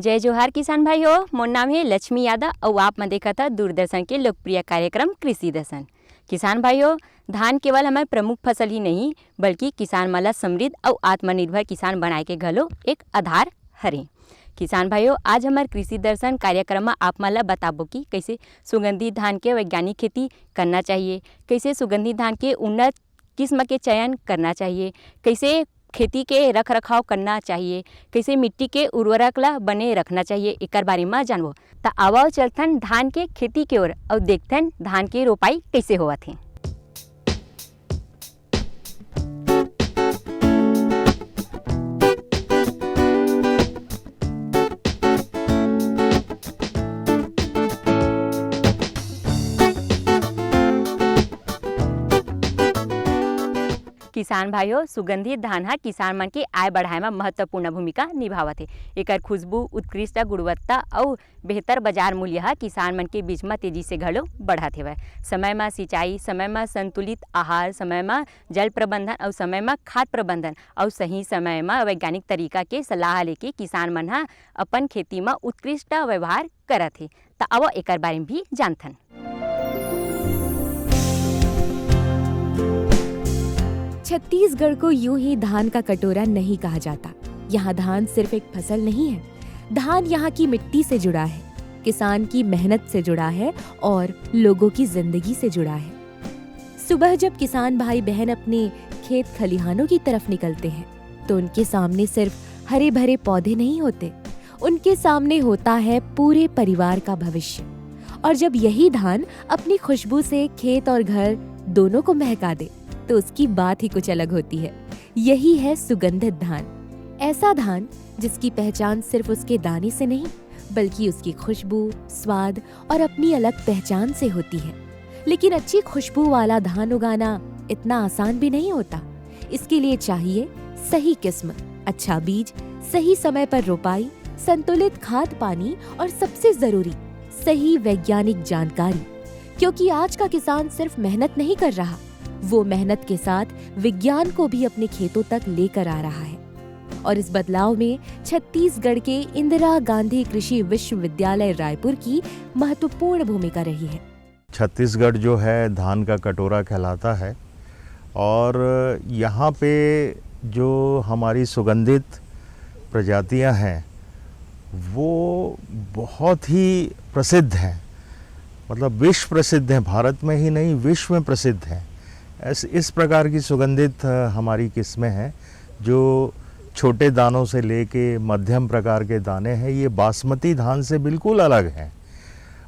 जय जोहार किसान भाई हो। मोर नाम है लक्ष्मी यादव और आप मन देखा था दूरदर्शन के लोकप्रिय कार्यक्रम कृषि दर्शन। किसान भाई हो, धान केवल हमारे प्रमुख फसल ही नहीं बल्कि किसान मन ला समृद्ध और आत्मनिर्भर किसान बनाए के घलो एक आधार हरे। किसान भाइयों, आज हमारे कृषि दर्शन कार्यक्रम में आप मन ला बताबो कि कैसे सुगंधित धान के वैज्ञानिक खेती करना चाहिए, कैसे सुगंधित धान के उन्नत किस्म के चयन करना चाहिए, कैसे खेती के रख रखाव करना चाहिए, कैसे मिट्टी के उर्वरक ला बने रखना चाहिए, एक बारे में जानबो। तो आओ चलथन धान के खेती के ओर और देखथन धान के रोपाई कैसे होवत है। किसान भाइयों, सुगंधित धान हा किसान मन के आय बढ़ाए में महत्वपूर्ण भूमिका निभावत है। एकर खुशबू, उत्कृष्ट गुणवत्ता और बेहतर बाजार मूल्य हा किसान मन के बीच में तेजी से घलो बढ़त हेवय। समय में सिंचाई, समय में संतुलित आहार, समय में जल प्रबंधन और समय में खाद प्रबंधन और सही समय में वैज्ञानिक तरीका के सलाह लेके किसान मन हा अपन खेती में उत्कृष्ट व्यवहार करत है। तो अब एकर बारे में भी जानथन। छत्तीसगढ़ को यूं ही धान का कटोरा नहीं कहा जाता। यहाँ धान सिर्फ एक फसल नहीं है, धान यहाँ की मिट्टी से जुड़ा है, किसान की मेहनत से जुड़ा है और लोगों की जिंदगी से जुड़ा है। सुबह जब किसान भाई बहन अपने खेत खलिहानों की तरफ निकलते हैं तो उनके सामने सिर्फ हरे भरे पौधे नहीं होते, उनके सामने होता है पूरे परिवार का भविष्य। और जब यही धान अपनी खुशबू से खेत और घर दोनों को महका दे तो उसकी बात ही कुछ अलग होती है। यही है सुगंधित धान, ऐसा धान जिसकी पहचान सिर्फ उसके दाने से नहीं बल्कि उसकी खुशबू, स्वाद और अपनी अलग पहचान से होती है। लेकिन अच्छी खुशबू वाला धान उगाना इतना आसान भी नहीं होता। इसके लिए चाहिए सही किस्म, अच्छा बीज, सही समय पर रोपाई, संतुलित खाद पानी और सबसे जरूरी सही वैज्ञानिक जानकारी। क्योंकि आज का किसान सिर्फ मेहनत नहीं कर रहा, वो मेहनत के साथ विज्ञान को भी अपने खेतों तक लेकर आ रहा है। और इस बदलाव में छत्तीसगढ़ के इंदिरा गांधी कृषि विश्वविद्यालय रायपुर की महत्वपूर्ण भूमिका रही है। छत्तीसगढ़ जो है धान का कटोरा कहलाता है और यहाँ पे जो हमारी सुगंधित प्रजातियाँ हैं वो बहुत ही प्रसिद्ध हैं, मतलब विश्व प्रसिद्ध हैं। भारत में ही नहीं, विश्व में प्रसिद्ध हैं। इस प्रकार की सुगंधित हमारी किस्में हैं जो छोटे दानों से लेके मध्यम प्रकार के दाने हैं। ये बासमती धान से बिल्कुल अलग हैं।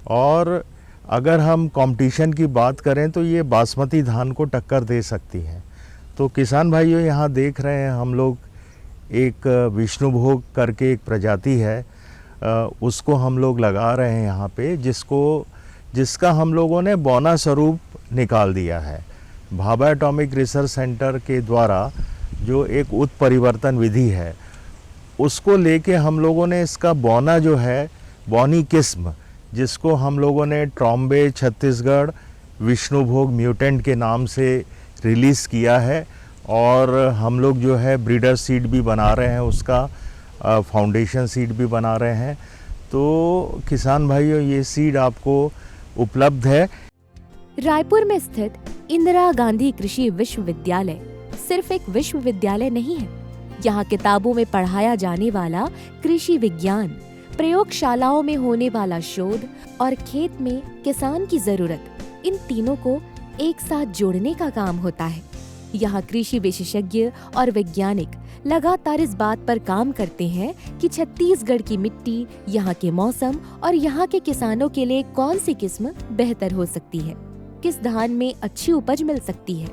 और अगर हम कंपटीशन की बात करें तो ये बासमती धान को टक्कर दे सकती हैं। तो किसान भाइयों, यहाँ देख रहे हैं हम लोग एक विष्णुभोग करके एक प्रजाति है, उसको हम लोग लगा रहे हैं यहाँ पे, जिसका हम लोगों ने बौना स्वरूप निकाल दिया है। भाभा एटॉमिक रिसर्च सेंटर के द्वारा जो एक उत्परिवर्तन विधि है उसको लेके हम लोगों ने इसका बौना जो है, बौनी किस्म, जिसको हम लोगों ने ट्रॉम्बे छत्तीसगढ़ विष्णुभोग म्यूटेंट के नाम से रिलीज़ किया है। और हम लोग जो है ब्रीडर सीड भी बना रहे हैं, उसका फाउंडेशन सीड भी बना रहे हैं। तो किसान भाइयों, ये सीड आपको उपलब्ध है। रायपुर में स्थित इंदिरा गांधी कृषि विश्वविद्यालय सिर्फ एक विश्वविद्यालय नहीं है। यहाँ किताबों में पढ़ाया जाने वाला कृषि विज्ञान, प्रयोगशालाओं में होने वाला शोध और खेत में किसान की जरूरत, इन तीनों को एक साथ जोड़ने का काम होता है। यहाँ कृषि विशेषज्ञ और वैज्ञानिक लगातार इस बात पर काम करते हैं कि छत्तीसगढ़ की मिट्टी, यहाँ के मौसम और यहाँ के किसानों के लिए कौन सी किस्म बेहतर हो सकती है, किस धान में अच्छी उपज मिल सकती है,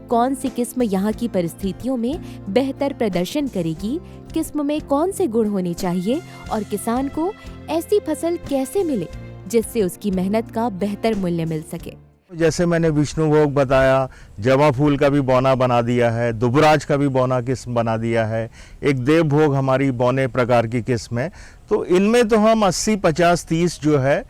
कौन सी किस्म यहाँ की परिस्थितियों में बेहतर प्रदर्शन करेगी, किस्म में कौन से गुण होने चाहिए और किसान को ऐसी फसल कैसे मिले जिससे उसकी मेहनत का बेहतर मूल्य मिल सके। जैसे मैंने विष्णुभोग बताया, जवा फूल का भी बौना बना दिया है, दुबराज का भी बौना किस्म बना दिया है, एक देवभोग हमारी बौने प्रकार की किस्म है। तो इनमें तो हम 80-50-30 जो है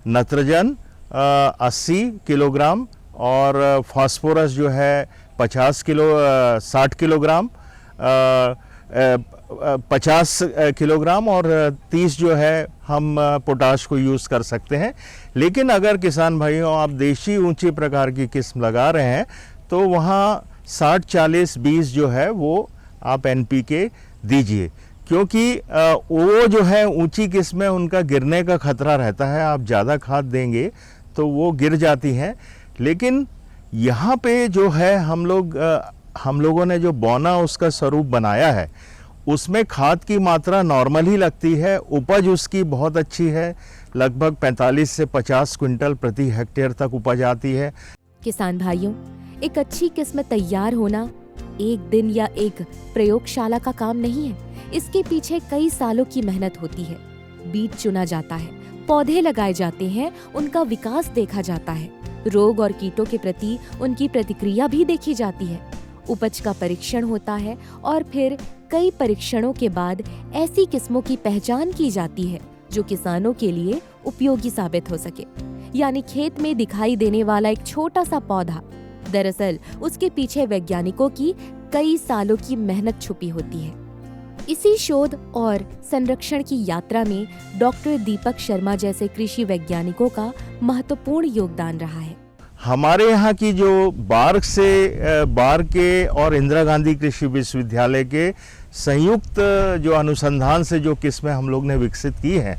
नत्रजन 80 किलोग्राम और फास्फोरस जो है 60 किलोग्राम, 50 किलोग्राम और 30 जो है हम पोटाश को यूज़ कर सकते हैं। लेकिन अगर किसान भाइयों आप देशी ऊंची प्रकार की किस्म लगा रहे हैं तो वहाँ 60-40-20 जो है वो आप NPK दीजिए, क्योंकि वो जो है ऊंची किस्में उनका गिरने का खतरा रहता है। आप ज़्यादा खाद देंगे तो वो गिर जाती हैं। लेकिन यहाँ पे जो है हम लोगों ने जो बौना उसका स्वरूप बनाया है उसमें खाद की मात्रा नॉर्मल ही लगती है। उपज उसकी बहुत अच्छी है, लगभग 45 से 50 क्विंटल प्रति हेक्टेयर तक उपज आती है। किसान भाइयों, एक अच्छी किस्म तैयार होना एक दिन या एक प्रयोगशाला का काम नहीं है। इसके पीछे कई सालों की मेहनत होती है। बीज चुना जाता है, पौधे लगाए जाते हैं, उनका विकास देखा जाता है, रोग और कीटों के प्रति उनकी प्रतिक्रिया भी देखी जाती है, उपज का परीक्षण होता है और फिर कई परीक्षणों के बाद ऐसी किस्मों की पहचान की जाती है जो किसानों के लिए उपयोगी साबित हो सके। यानी खेत में दिखाई देने वाला एक छोटा सा पौधा, दरअसल उसके पीछे वैज्ञानिकों की कई सालों की मेहनत छुपी होती है। इसी शोध और संरक्षण की यात्रा में डॉक्टर दीपक शर्मा जैसे कृषि वैज्ञानिकों का महत्वपूर्ण योगदान रहा है। हमारे यहाँ की जो बार के और इंदिरा गांधी कृषि विश्वविद्यालय के संयुक्त जो अनुसंधान से जो किस्में हम लोग ने विकसित की हैं,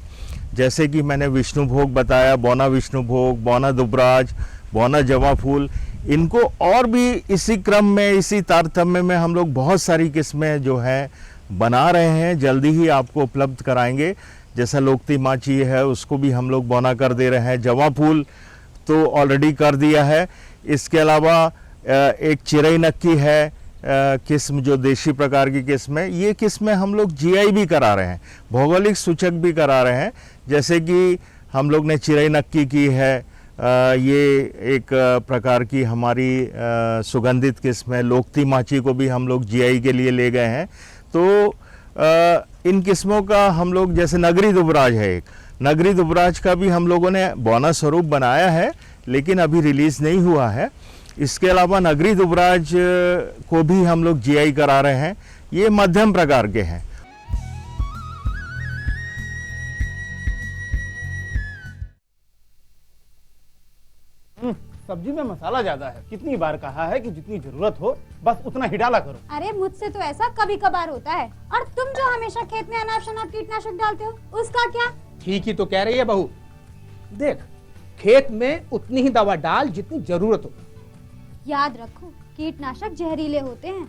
जैसे कि मैंने विष्णुभोग बताया, बौना विष्णुभोग, बौना दुबराज, बौना जवा फूल, इनको और भी इसी क्रम में, इसी तारतम्य में हम लोग बहुत सारी किस्में जो हैं बना रहे हैं। जल्दी ही आपको उपलब्ध कराएंगे। जैसा लोकती माची है उसको भी हम लोग बौना कर दे रहे हैं। जवा फूल तो ऑलरेडी कर दिया है। इसके अलावा एक चिरई नक्की है किस्म, जो देशी प्रकार की किस्म है। ये किस्में हम लोग GI भी करा रहे हैं, भौगोलिक सूचक भी करा रहे हैं। जैसे कि हम लोग ने चिरई नक्की की है, ये एक प्रकार की हमारी सुगंधित किस्म है। लोकती माची को भी हम लोग GI के लिए ले गए हैं। तो इन किस्मों का हम लोग, जैसे नगरी दुबराज है एक, नगरी दुबराज का भी हम लोगों ने बौना स्वरूप बनाया है लेकिन अभी रिलीज नहीं हुआ है। इसके अलावा नगरी दुबराज को भी हम लोग GI करा रहे हैं। ये मध्यम प्रकार के हैं। सब्जी में मसाला ज्यादा है। कितनी बार कहा है कि जितनी जरूरत हो बस उतना ही डाला करो। अरे मुझसे तो ऐसा कभी कभार होता है। और तुम जो हमेशा खेत में अनाप शनाप कीटनाशक डालते हो, उसका क्या? ठीक ही तो कह रही है बहू। देख, खेत में उतनी ही दवा डाल जितनी जरूरत हो। याद रखो, कीटनाशक जहरीले होते हैं।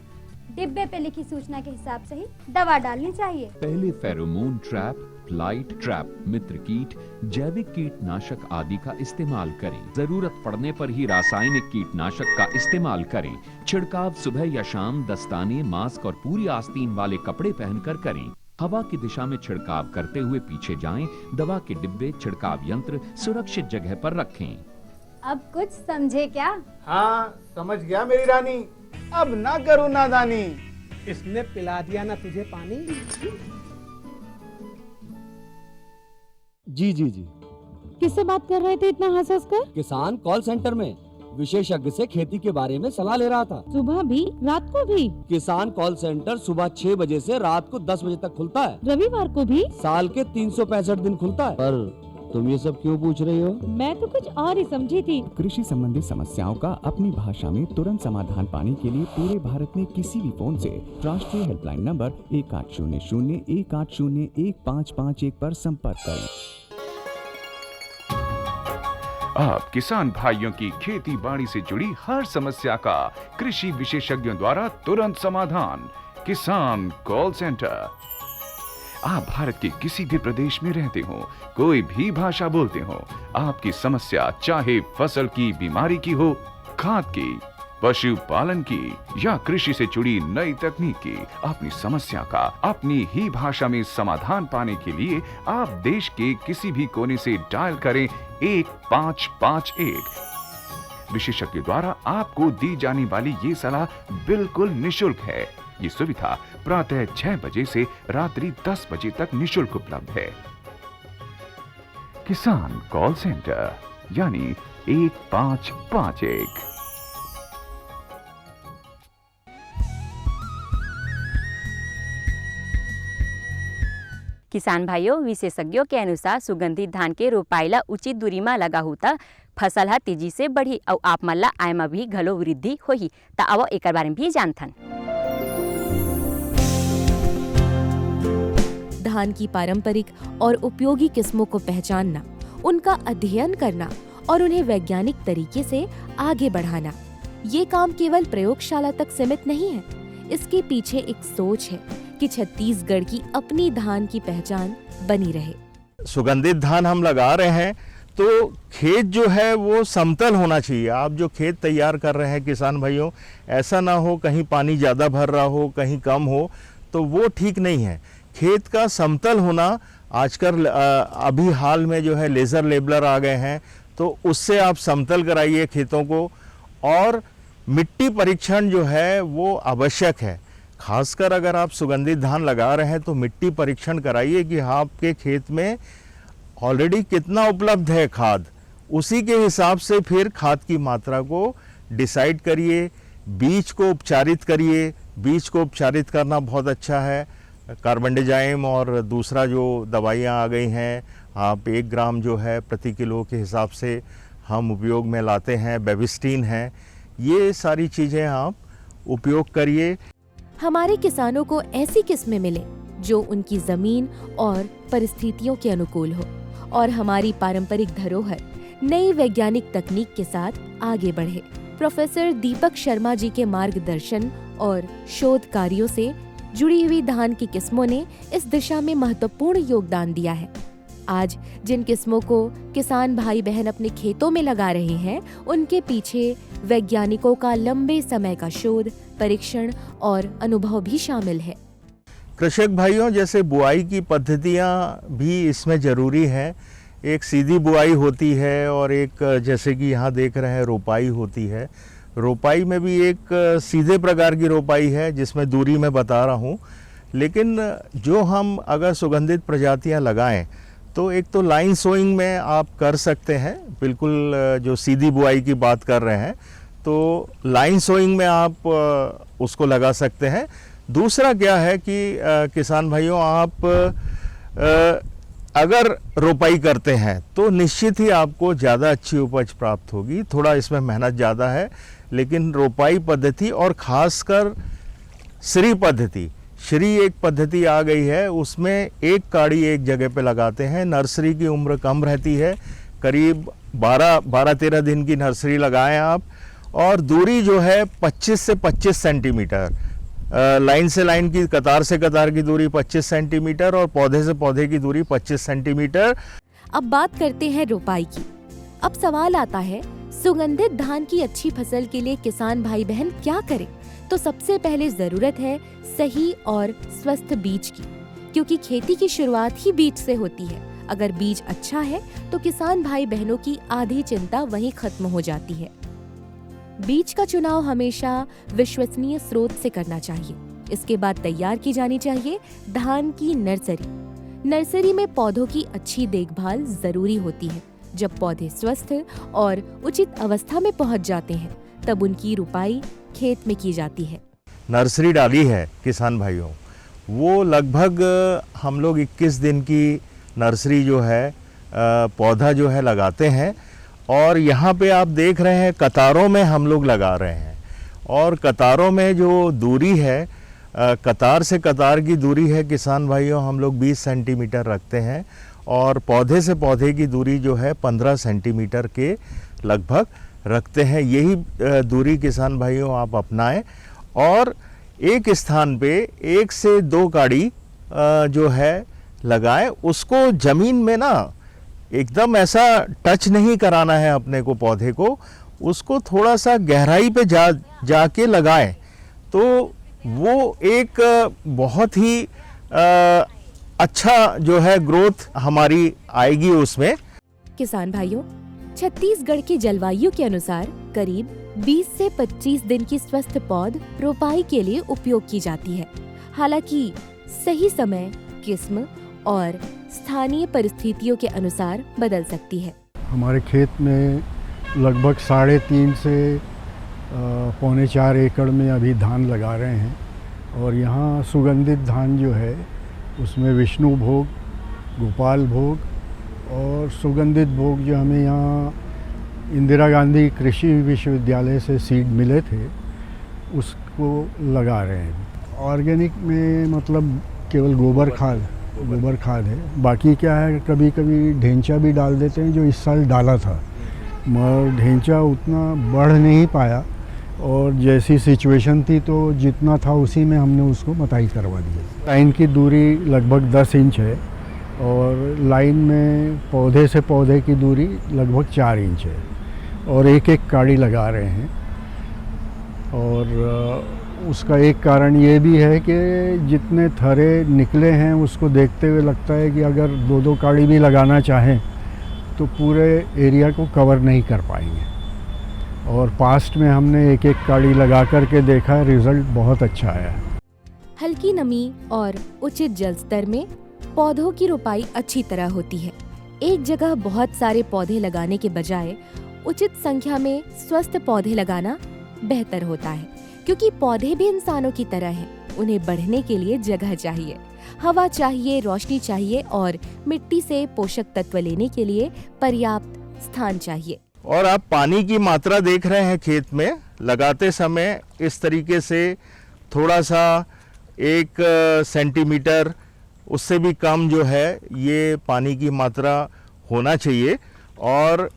डिब्बे पे लिखी सूचना के हिसाब से ही दवा डालनी चाहिए। पहले फेरोमोन ट्रैप, फ्लाइट ट्रैप, मित्र कीट, जैविक कीटनाशक आदि का इस्तेमाल करें। जरूरत पड़ने पर ही रासायनिक कीटनाशक का इस्तेमाल करें। छिड़काव सुबह या शाम दस्ताने, मास्क और पूरी आस्तीन वाले कपड़े पहनकर करें। हवा की दिशा में छिड़काव करते हुए पीछे जाएं। दवा के डिब्बे, छिड़काव यंत्र सुरक्षित जगह पर रखें। अब कुछ समझे क्या? हाँ, समझ गया मेरी रानी। अब ना करो नादानी। इसने पिला दिया ना तुझे पानी। जी किससे बात कर रहे थे इतना हंस हंस कर? किसान कॉल सेंटर में विशेषज्ञ से खेती के बारे में सलाह ले रहा था। सुबह भी, रात को भी? किसान कॉल सेंटर सुबह 6 बजे से रात को 10 बजे तक खुलता है। रविवार को भी? साल के 365 दिन खुलता है। पर तुम ये सब क्यों पूछ रही हो? मैं तो कुछ और ही समझी थी। कृषि संबंधी समस्याओं का अपनी भाषा में तुरंत समाधान पाने के लिए पूरे भारत में किसी भी फोन से राष्ट्रीय हेल्पलाइन नंबर 1800-180-1551 पर संपर्क करें। आप किसान भाइयों की खेती बाड़ी से जुड़ी हर समस्या का कृषि विशेषज्ञों द्वारा तुरंत समाधान। किसान कॉल सेंटर। आप भारत के किसी भी प्रदेश में रहते हो, कोई भी भाषा बोलते हो, आपकी समस्या चाहे फसल की बीमारी की हो, खाद की, पशुपालन की या कृषि से जुड़ी नई तकनीक की, अपनी समस्या का अपनी ही भाषा में समाधान पाने के लिए आप देश के किसी भी कोने से डायल करें 1551। विशेषज्ञ द्वारा आपको दी जाने वाली ये सलाह बिल्कुल निशुल्क है। ये सुविधा प्रातः 6 बजे से रात्रि 10 बजे तक निशुल्क उपलब्ध है। किसान कॉल सेंटर यानी 1551। किसान भाइयों, विशेषज्ञों के अनुसार सुगंधित धान के रोपाई ला उचित दूरी में लगा होता फसल हा तेजी से बढ़ी और आप मन ला आय में भी घलो वृद्धि होही। ता अब एकर बारे में भी जानथन। धान की पारंपरिक और उपयोगी किस्मों को पहचानना, उनका अध्ययन करना और उन्हें वैज्ञानिक तरीके से आगे बढ़ाना, ये काम केवल प्रयोगशाला तक सीमित नहीं है। इसके पीछे एक सोच है कि छत्तीसगढ़ की अपनी धान की पहचान बनी रहे। सुगंधित धान हम लगा रहे हैं तो खेत जो है वो समतल होना चाहिए। आप जो खेत तैयार कर रहे हैं किसान भाइयों, ऐसा ना हो कहीं पानी ज़्यादा भर रहा हो, कहीं कम हो, तो वो ठीक नहीं है। खेत का समतल होना, आजकल अभी हाल में जो है लेज़र लेबलर आ गए हैं, तो उससे आप समतल कराइए खेतों को। और मिट्टी परीक्षण जो है वो आवश्यक है। खासकर अगर आप सुगंधित धान लगा रहे हैं तो मिट्टी परीक्षण कराइए कि आपके खेत में ऑलरेडी कितना उपलब्ध है खाद, उसी के हिसाब से फिर खाद की मात्रा को डिसाइड करिए। बीज को उपचारित करिए। बीज को उपचारित करना बहुत अच्छा है। कार्बनडाइजाइम और दूसरा जो दवाइयाँ आ गई हैं, आप 1 ग्राम जो है प्रति किलो के हिसाब से हम उपयोग में लाते हैं। बेबिस्टीन है, ये सारी चीज़ें आप उपयोग करिए। हमारे किसानों को ऐसी किस्में मिले जो उनकी जमीन और परिस्थितियों के अनुकूल हो और हमारी पारंपरिक धरोहर नई वैज्ञानिक तकनीक के साथ आगे बढ़े। प्रोफेसर दीपक शर्मा जी के मार्गदर्शन और शोध कार्यों से जुड़ी हुई धान की किस्मों ने इस दिशा में महत्वपूर्ण योगदान दिया है। आज जिन किस्मों को किसान भाई बहन अपने खेतों में लगा रहे हैं, उनके पीछे वैज्ञानिकों का लंबे समय का शोध, परीक्षण और अनुभव भी शामिल है। कृषक भाइयों, जैसे बुआई की पद्धतियाँ भी इसमें ज़रूरी है। एक सीधी बुआई होती है और एक जैसे कि यहाँ देख रहे हैं रोपाई होती है। रोपाई में भी एक सीधे प्रकार की रोपाई है जिसमें दूरी मैं बता रहा हूँ, लेकिन जो हम अगर सुगंधित प्रजातियाँ लगाएं तो एक तो लाइन सोइंग में आप कर सकते हैं, बिल्कुल जो सीधी बुआई की बात कर रहे हैं तो लाइन सोइंग में आप उसको लगा सकते हैं। दूसरा क्या है कि किसान भाइयों, आप अगर रोपाई करते हैं तो निश्चित ही आपको ज़्यादा अच्छी उपज प्राप्त होगी। थोड़ा इसमें मेहनत ज़्यादा है, लेकिन रोपाई पद्धति और ख़ासकर श्री पद्धति, श्री एक पद्धति आ गई है, उसमें एक काड़ी एक जगह पे लगाते हैं। नर्सरी की उम्र कम रहती है, करीब 12-13 दिन की नर्सरी लगाएं आप, और दूरी जो है 25 से 25 सेंटीमीटर, लाइन से लाइन की, कतार से कतार की दूरी 25 सेंटीमीटर और पौधे से पौधे की दूरी 25 सेंटीमीटर। अब बात करते हैं रोपाई की। अब सवाल आता है, सुगंधित धान की अच्छी फसल के लिए किसान भाई बहन क्या करें? तो सबसे पहले जरूरत है सही और स्वस्थ बीज की, क्योंकि खेती की शुरुआत ही बीज से होती है। अगर बीज अच्छा है तो किसान भाई बहनों की आधी चिंता वहीं खत्म हो जाती है। बीज का चुनाव हमेशा विश्वसनीय स्रोत से करना चाहिए। इसके बाद तैयार की जानी चाहिए धान की नर्सरी। नर्सरी में पौधों की अच्छी देखभाल जरूरी होती है। जब पौधे स्वस्थ और उचित अवस्था में पहुंच जाते हैं, तब उनकी रुपाई खेत में की जाती है। नर्सरी डाली है किसान भाइयों, वो लगभग हम लोग 21 दिन की नर्सरी जो है पौधा जो है लगाते हैं। और यहाँ पे आप देख रहे हैं कतारों में हम लोग लगा रहे हैं, और कतारों में जो दूरी है, कतार से कतार की दूरी है किसान भाइयों, हम लोग 20 सेंटीमीटर रखते हैं, और पौधे से पौधे की दूरी जो है 15 सेंटीमीटर के लगभग रखते हैं। यही दूरी किसान भाइयों आप अपनाएं, और एक स्थान पे 1 से 2 काड़ी जो है लगाएं। उसको ज़मीन में ना एकदम ऐसा टच नहीं कराना है अपने को पौधे को, उसको थोड़ा सा गहराई पे जाके लगाएं, तो वो एक बहुत ही अच्छा जो है ग्रोथ हमारी आएगी उसमें। किसान भाइयों, छत्तीसगढ़ की जलवायु के अनुसार करीब 20 से 25 दिन की स्वस्थ पौध रोपाई के लिए उपयोग की जाती है। हालांकि सही समय, किस्म और स्थानीय परिस्थितियों के अनुसार बदल सकती है। हमारे खेत में लगभग 3.5 से 3.25 एकड़ में अभी धान लगा रहे हैं, और यहाँ सुगंधित धान जो है उसमें विष्णु भोग गोपाल भोग और सुगंधित भोग जो हमें यहाँ इंदिरा गांधी कृषि विश्वविद्यालय से सीड मिले थे उसको लगा रहे हैं। ऑर्गेनिक में मतलब केवल गोबर खाद है। बाकी क्या है, कभी कभी ढेंचा भी डाल देते हैं, जो इस साल डाला था मगर ढेंचा उतना बढ़ नहीं पाया और जैसी सिचुएशन थी तो जितना था उसी में हमने उसको मताई करवा दी। लाइन की दूरी लगभग 10 इंच है और लाइन में पौधे से पौधे की दूरी लगभग 4 इंच है और एक एक काड़ी लगा रहे हैं। और उसका एक कारण ये भी है कि जितने थरे निकले हैं उसको देखते हुए लगता है कि अगर 2-2 काड़ी भी लगाना चाहें तो पूरे एरिया को कवर नहीं कर पाएंगे। और पास्ट में हमने एक एक काड़ी लगा करके देखा, रिज़ल्ट बहुत अच्छा आया। हल्की नमी और उचित जल स्तर में पौधों की रोपाई अच्छी तरह होती है। एक जगह बहुत सारे पौधे लगाने के बजाय उचित संख्या में स्वस्थ पौधे लगाना बेहतर होता है, क्योंकि पौधे भी इंसानों की तरह हैं। उन्हें बढ़ने के लिए जगह चाहिए, हवा चाहिए, रोशनी चाहिए और मिट्टी से पोषक तत्व लेने के लिए पर्याप्त स्थान चाहिए। और आप पानी की मात्रा देख रहे हैं खेत में लगाते समय, इस तरीके से थोड़ा सा 1 सेंटीमीटर उससे भी कम जो है ये पानी की मात्रा होना चाहिए। और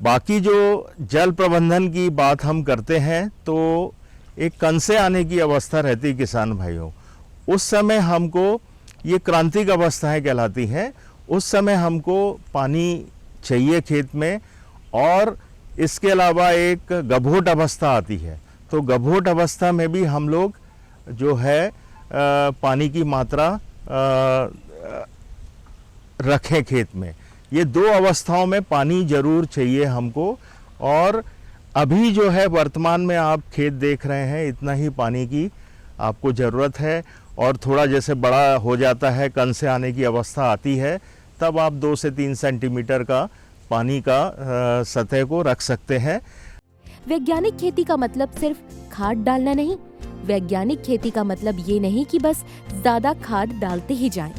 बाकी जो जल प्रबंधन की बात हम करते हैं तो एक कंसे आने की अवस्था रहती है किसान भाइयों, उस समय हमको ये क्रांतिक अवस्थाएं कहलाती हैं। उस समय हमको पानी चाहिए खेत में। और इसके अलावा एक गभोट अवस्था आती है, तो गभोट अवस्था में भी हम लोग जो है पानी की मात्रा रखें खेत में। ये 2 अवस्थाओं में पानी जरूर चाहिए हमको। और अभी जो है वर्तमान में आप खेत देख रहे हैं, इतना ही पानी की आपको ज़रूरत है। और थोड़ा जैसे बड़ा हो जाता है, कन से आने की अवस्था आती है, तब आप 2 से 3 सेंटीमीटर का पानी का सतह को रख सकते हैं। वैज्ञानिक खेती का मतलब सिर्फ खाद डालना नहीं। वैज्ञानिक खेती का मतलब ये नहीं कि बस ज्यादा खाद डालते ही जाएं।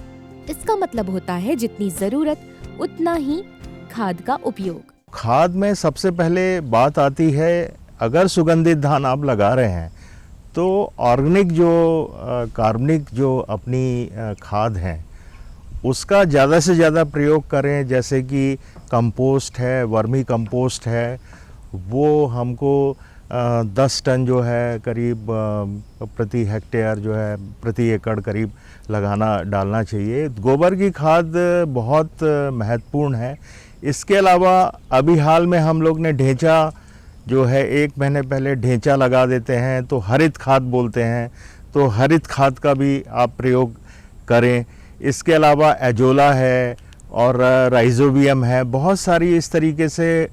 इसका मतलब होता है जितनी जरूरत उतना ही खाद का उपयोग। खाद में सबसे पहले बात आती है, अगर सुगंधित धान आप लगा रहे हैं तो ऑर्गेनिक जो कार्बनिक जो अपनी खाद है उसका ज़्यादा से ज़्यादा प्रयोग करें। जैसे कि कंपोस्ट है, वर्मी कंपोस्ट है, वो हमको 10 टन जो है करीब प्रति हेक्टेयर जो है प्रति एकड़ करीब डालना चाहिए। गोबर की खाद बहुत महत्वपूर्ण है। इसके अलावा अभी हाल में हम लोग ने ढेंचा जो है 1 महीने पहले ढेंचा लगा देते हैं, तो हरित खाद बोलते हैं, तो हरित खाद का भी आप प्रयोग करें। इसके अलावा एजोला है और राइजोबियम है, बहुत सारी इस तरीके से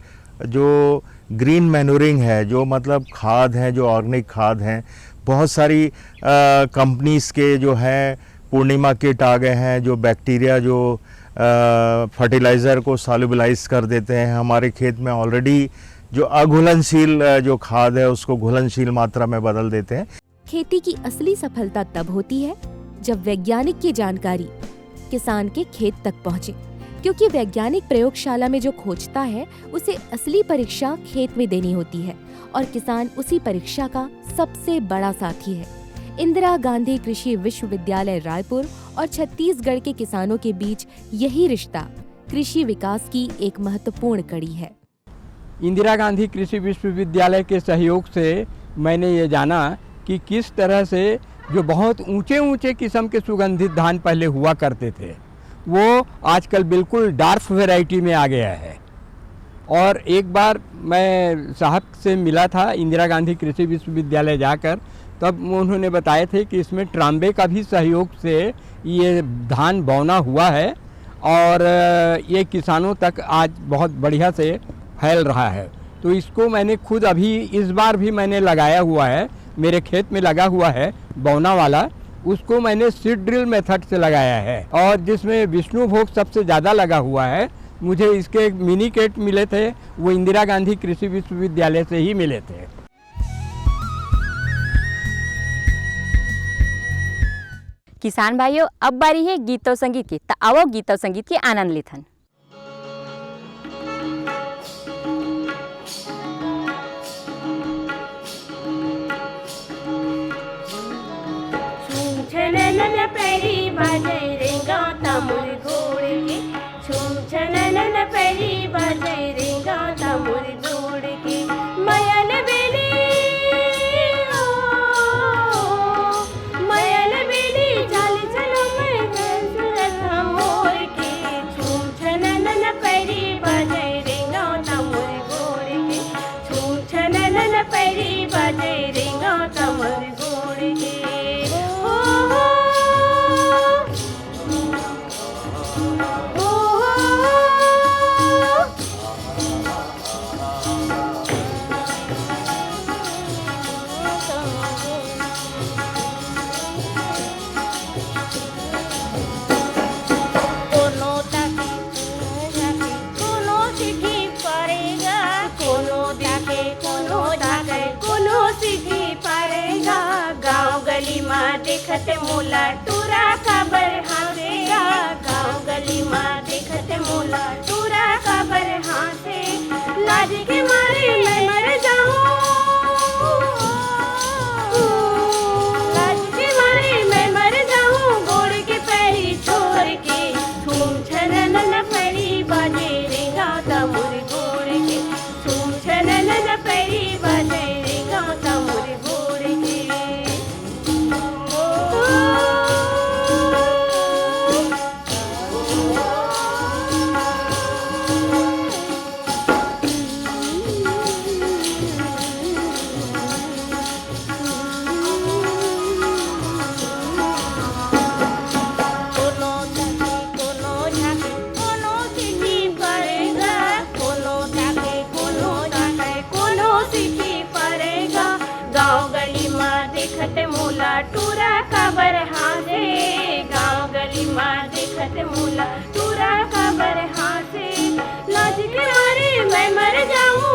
जो ग्रीन मैन्योरिंग है, जो मतलब खाद हैं, जो ऑर्गेनिक खाद हैं, बहुत सारी कंपनीज़ के जो हैं पूर्णिमा किट आ गए हैं, जो बैक्टीरिया जो फर्टिलाइज़र को सॉल्युबलाइज कर देते हैं। हमारे खेत में ऑलरेडी जो अघुलनशील जो खाद है उसको घुलनशील मात्रा में बदल देते हैं। खेती की असली सफलता तब होती है जब वैज्ञानिक की जानकारी किसान के खेत तक पहुंचे, क्योंकि वैज्ञानिक प्रयोगशाला में जो खोजता है उसे असली परीक्षा खेत में देनी होती है और किसान उसी परीक्षा का सबसे बड़ा साथी है। इंदिरा गांधी कृषि विश्वविद्यालय रायपुर और छत्तीसगढ़ के किसानों के बीच यही रिश्ता कृषि विकास की एक महत्वपूर्ण कड़ी है। इंदिरा गांधी कृषि विश्वविद्यालय के सहयोग से मैंने ये जाना कि किस तरह से जो बहुत ऊंचे ऊंचे किस्म के सुगंधित धान पहले हुआ करते थे वो आजकल बिल्कुल डार्क वैरायटी में आ गया है। और एक बार मैं साहब से मिला था इंदिरा गांधी कृषि विश्वविद्यालय जाकर, तब उन्होंने बताए थे कि इसमें ट्राम्बे का भी सहयोग से ये धान बौना हुआ है और ये किसानों तक आज बहुत बढ़िया से फैल रहा है। तो इसको मैंने खुद अभी इस बार भी मैंने लगाया हुआ है, मेरे खेत में लगा हुआ है बौना वाला, उसको मैंने सीड ड्रिल मेथड से लगाया है और जिसमें विष्णु भोग सबसे ज़्यादा लगा हुआ है। मुझे इसके मिनी किट मिले थे, वो इंदिरा गांधी कृषि विश्वविद्यालय से ही मिले थे। किसान भाइयों, अब बारी है गीत और संगीत की। तो आओ गीत और संगीत के आनंद लेथन। देखते मोला टूरा काबर हासेगा, गाँव गली में देखते मोला टूरा काबर हासे, लाज के मारे मैं मर जाऊं, लाज के मारे मैं मर जाऊं, गोड़ के पैरी छोड़ के झूम छनन न पैरी बाजे रेगा तमुर गोड़ के, झूम छनन न पैरी बाजे रेगा तमुर गोड़ के। देखते मोला टूरा काबर हासे, गाँव गली में देखते मोला टूरा काबर हासे, लाज के मारे मैं मर जाऊं,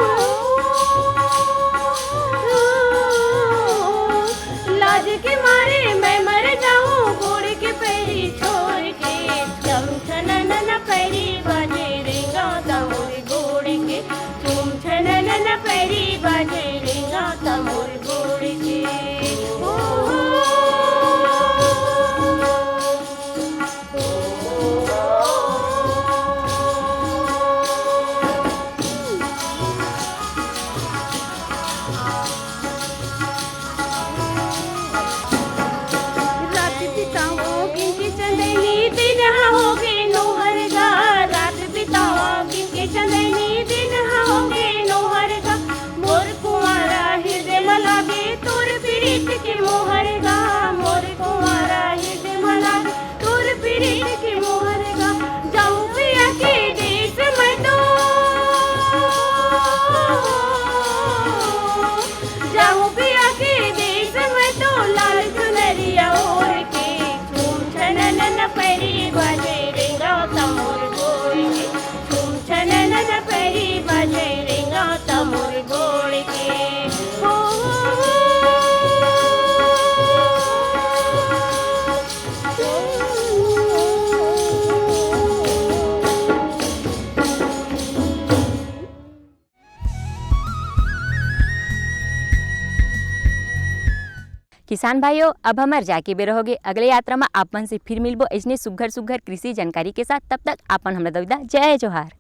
लाज के मारे मैं मर जाऊं, गोड़ के पैरी छोड़ के चम छनन न पैरी बाजे रेगा तमुर गोड़ के, तुम छनन न पैरी बाजे रेगा तमुर गोड़ के। किसान भाइयों, अब हमार जाके बे रहोगे अगले यात्रा में आपन से फिर मिलबो ऐसने सुघर सुघर कृषि जानकारी के साथ। तब तक आपन हमरा दविदा जय जोहार।